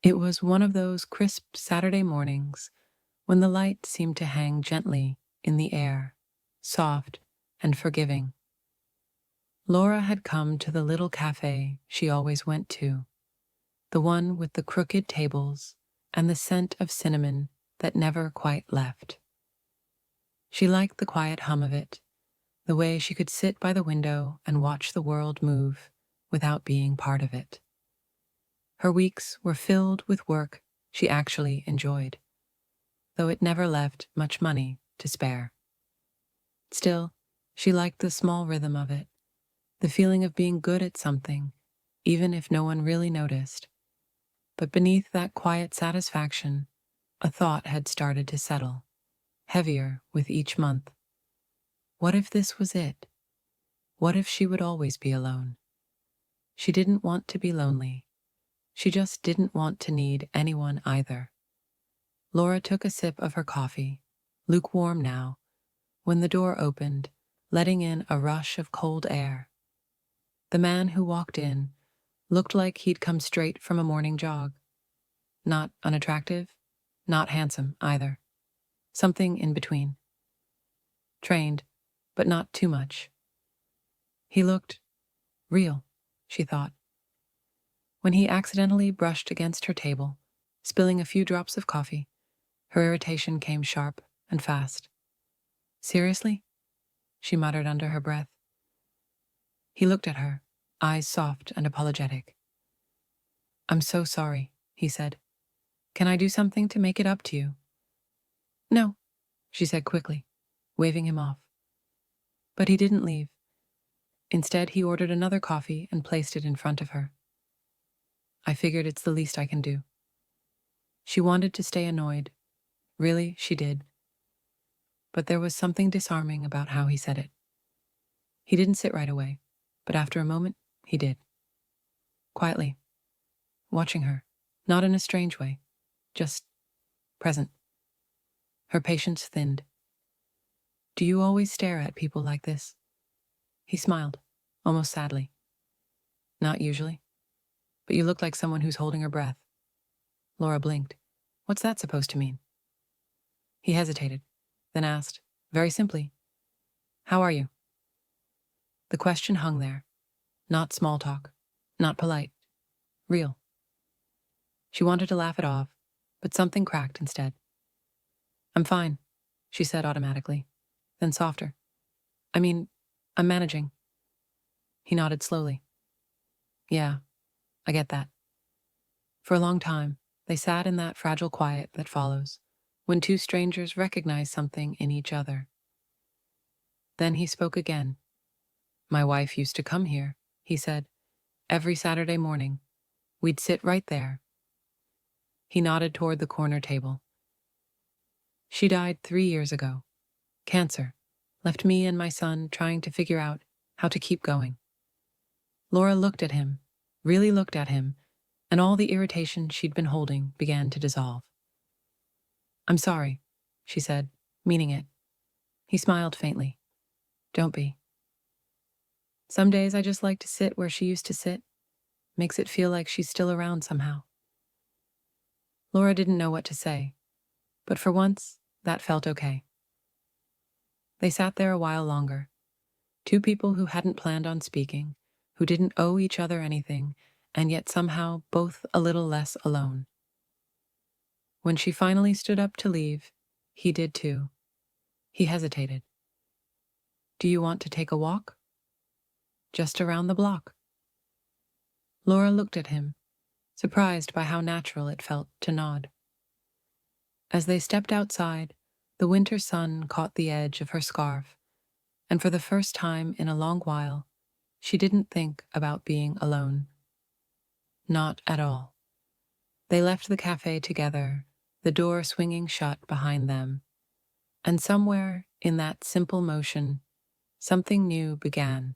It was one of those crisp Saturday mornings when the light seemed to hang gently in the air, soft and forgiving. Laura had come to the little cafe she always went to, the one with the crooked tables and the scent of cinnamon that never quite left. She liked the quiet hum of it, the way she could sit by the window and watch the world move without being part of it. Her weeks were filled with work she actually enjoyed, though it never left much money to spare. Still, she liked the small rhythm of it, the feeling of being good at something, even if no one really noticed. But beneath that quiet satisfaction, a thought had started to settle, heavier with each month. What if this was it? What if she would always be alone? She didn't want to be lonely. She just didn't want to need anyone either. Laura took a sip of her coffee, lukewarm now, when the door opened, letting in a rush of cold air. The man who walked in looked like he'd come straight from a morning jog. Not unattractive, not handsome either. Something in between. Trained, but not too much. He looked real, she thought. When he accidentally brushed against her table, spilling a few drops of coffee, her irritation came sharp and fast. Seriously? She muttered under her breath. He looked at her, eyes soft and apologetic. "I'm so sorry," he said. "Can I do something to make it up to you?" "No," she said quickly, waving him off. But he didn't leave. Instead, he ordered another coffee and placed it in front of her. "I figured it's the least I can do." She wanted to stay annoyed. Really, she did. But there was something disarming about how he said it. He didn't sit right away, but after a moment, he did. Quietly, watching her, not in a strange way, just present. Her patience thinned. "Do you always stare at people like this?" He smiled, almost sadly. "Not usually. But you look like someone who's holding her breath." Laura blinked. "What's that supposed to mean?" He hesitated, then asked, very simply, "How are you?" The question hung there. Not small talk, not polite, real. She wanted to laugh it off, but something cracked instead. "I'm fine," she said automatically, then softer. I'm managing." He nodded slowly. "Yeah, I get that." For a long time, they sat in that fragile quiet that follows, when two strangers recognize something in each other. Then he spoke again. "My wife used to come here," he said, "every Saturday morning. We'd sit right there." He nodded toward the corner table. "She died 3 years ago. Cancer. Left me and my son trying to figure out how to keep going." Laura looked at him, really looked at him, and all the irritation she'd been holding began to dissolve. "I'm sorry," she said, meaning it. He smiled faintly. "Don't be. Some days I just like to sit where she used to sit. Makes it feel like she's still around somehow." Laura didn't know what to say, but for once, that felt okay. They sat there a while longer. Two people who hadn't planned on speaking, who didn't owe each other anything, and yet somehow both a little less alone. When she finally stood up to leave, he did too. He hesitated. "Do you want to take a walk?" "Just around the block." Laura looked at him, surprised by how natural it felt to nod. As they stepped outside, the winter sun caught the edge of her scarf, and for the first time in a long while, she didn't think about being alone. Not at all. They left the cafe together, the door swinging shut behind them, and somewhere in that simple motion, something new began.